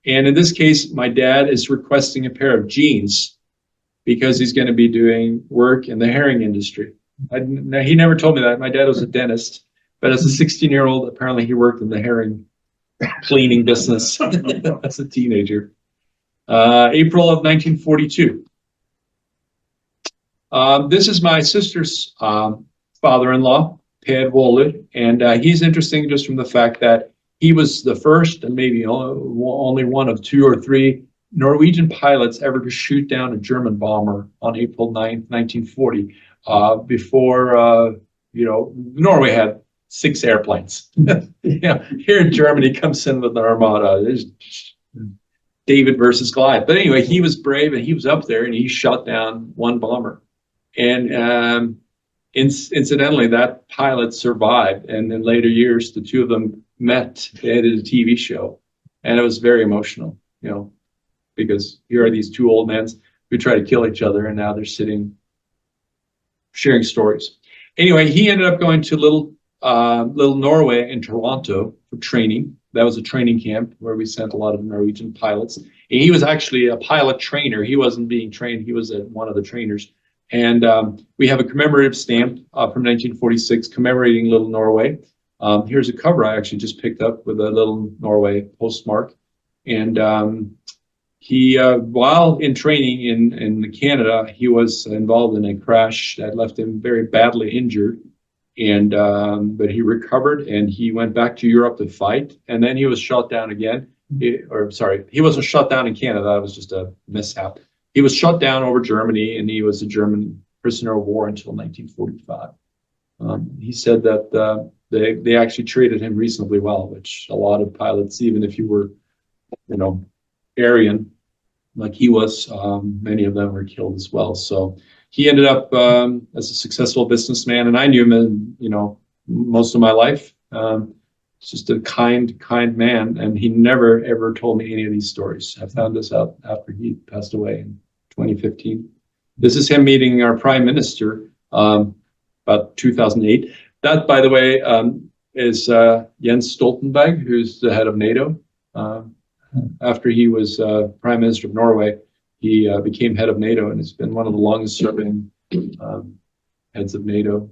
And in this case, my dad is requesting a pair of jeans because he's going to be doing work in the herring industry. He never told me that. My dad was a dentist, but as a 16-year-old, apparently he worked in the herring cleaning business as a teenager. April of 1942. This is my sister's father-in-law, Per Woller, and he's interesting just from the fact that he was the first and maybe only one of 2 or 3 Norwegian pilots ever to shoot down a German bomber on April 9th, 1940. Before, Norway had 6 airplanes. Here in Germany comes in with an armada. There's David versus Goliath. But anyway, he was brave and he was up there and he shot down 1 bomber. And incidentally, that pilot survived. And in later years, the 2 of them met. They did a TV show, and it was very emotional, because here are these 2 old men who try to kill each other, and now they're sitting sharing stories. Anyway, he ended up going to little Norway in Toronto for training. That was a training camp where we sent a lot of Norwegian pilots. And he was actually a pilot trainer. He wasn't being trained. He was one of the trainers. And we have a commemorative stamp from 1946 commemorating Little Norway. Here's a cover I actually just picked up with a Little Norway postmark. And he, while in training in Canada, he was involved in a crash that left him very badly injured. And but he recovered and he went back to Europe to fight. And then he was shot down again. He wasn't shot down in Canada. That was just a mishap. He was shot down over Germany, and he was a German prisoner of war until 1945. He said that they actually treated him reasonably well, which a lot of pilots, even if you were, Aryan, like he was, many of them were killed as well. So he ended up as a successful businessman, and I knew him, most of my life. Just a kind man, and he never ever told me any of these stories. I found this out after he passed away in 2015. This is him meeting our prime minister about 2008. That, by the way, is Jens Stoltenberg, who's the head of NATO. After he was prime minister of Norway, he became head of NATO and has been one of the longest serving heads of NATO.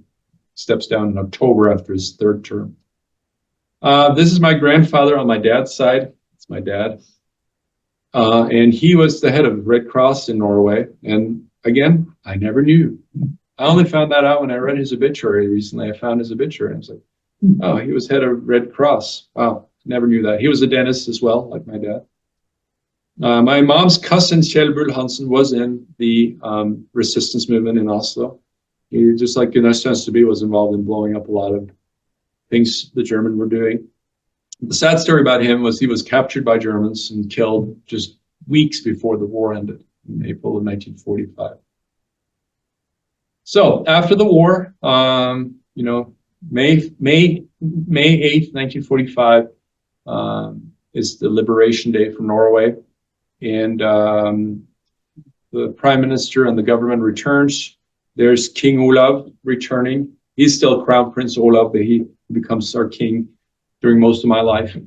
Steps down in October after his third term. This is my grandfather on my dad's side. It's my dad. And he was the head of Red Cross in Norway. And again, I never knew. I only found that out when I read his obituary recently. I found his obituary and I was like, oh, he was head of Red Cross. Wow, never knew that. He was a dentist as well, like my dad. My mom's cousin, Kjell Bull Hansen, was in the resistance movement in Oslo. He, just like Gunnar Sønsteby, was involved in blowing up a lot of things the Germans were doing. The sad story about him was he was captured by Germans and killed just weeks before the war ended in April of 1945. So after the war, May 8th, 1945 is the Liberation Day for Norway. And the prime minister and the government returns. There's King Olav returning. He's still Crown Prince Olav, but he becomes our king during most of my life.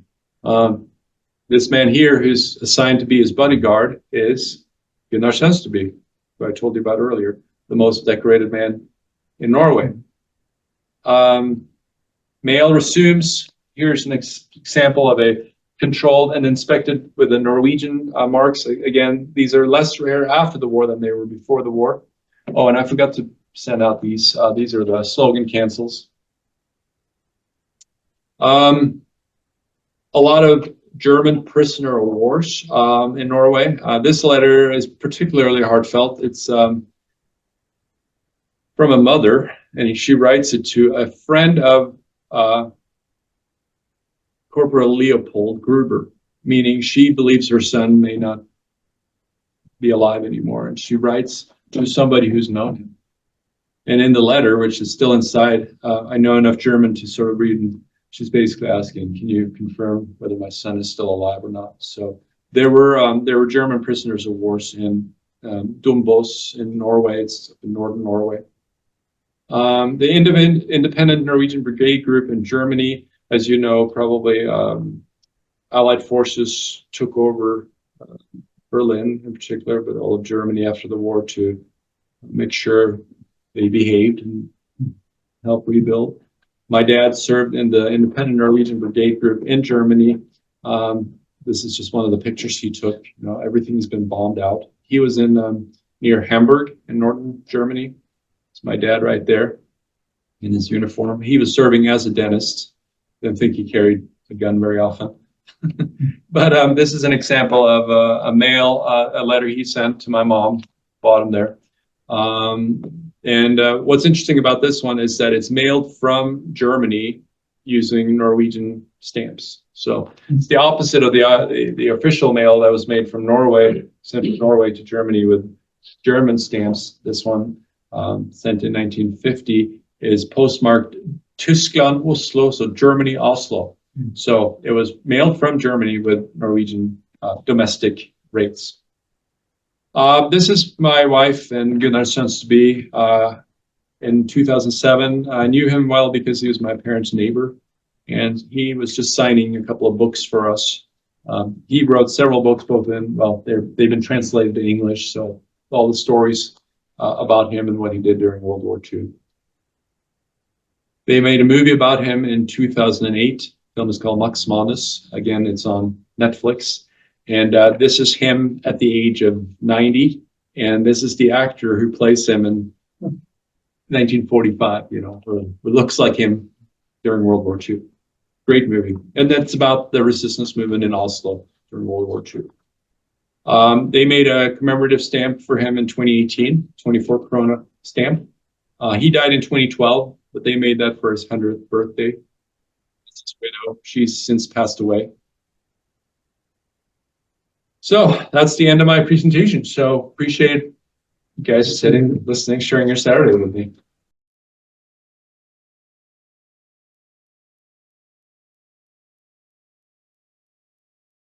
This man here, who's assigned to be his bodyguard, is Gunnar Sønsteby, who I told you about earlier, the most decorated man in Norway. Mail resumes. Here's an example of a controlled and inspected with the Norwegian marks. Again, these are less rare after the war than they were before the war. Oh, and I forgot to send out these. These are the slogan cancels. A lot of German prisoner of wars in Norway. This letter is particularly heartfelt. It's from a mother, and she writes it to a friend of Corporal Leopold Gruber, meaning she believes her son may not be alive anymore. And she writes to somebody who's known him. And in the letter, which is still inside, I know enough German to sort of read, and she's basically asking, can you confirm whether my son is still alive or not? So there were German prisoners of wars in Dombås in Norway. It's in northern Norway. The independent Norwegian Brigade Group in Germany, as you know, probably Allied forces took over Berlin in particular, but all of Germany after the war to make sure they behaved and help rebuild. My dad served in the independent Norwegian Brigade Group in Germany. This is just one of the pictures he took. Everything's been bombed out. He was in near Hamburg in northern Germany. It's my dad right there in his uniform. He was serving as a dentist. Didn't think he carried a gun very often. But this is an example of a mail, a letter he sent to my mom, bottom there. And what's interesting about this one is that it's mailed from Germany using Norwegian stamps. So it's the opposite of the official mail that was made from Norway, sent from Norway to Germany with German stamps. This one, sent in 1950, is postmarked Tyskland, Oslo, so Germany, Oslo. So it was mailed from Germany with Norwegian domestic rates. This is my wife and Gunnar Sønsteby in 2007. I knew him well because he was my parents' neighbor. And he was just signing a couple of books for us. He wrote several books, both in, well, they've been translated to English, so all the stories about him and what he did during World War II. They made a movie about him in 2008. The film is called Max Manus. Again, it's on Netflix. And this is him at the age of 90. And this is the actor who plays him in 1945, or looks like him during World War II. Great movie. And that's about the resistance movement in Oslo during World War II. They made a commemorative stamp for him in 2018, 24 krona stamp. He died in 2012, but they made that for his 100th birthday. It's his widow. She's since passed away. So that's the end of my presentation. So appreciate you guys sitting, listening, sharing your Saturday with me.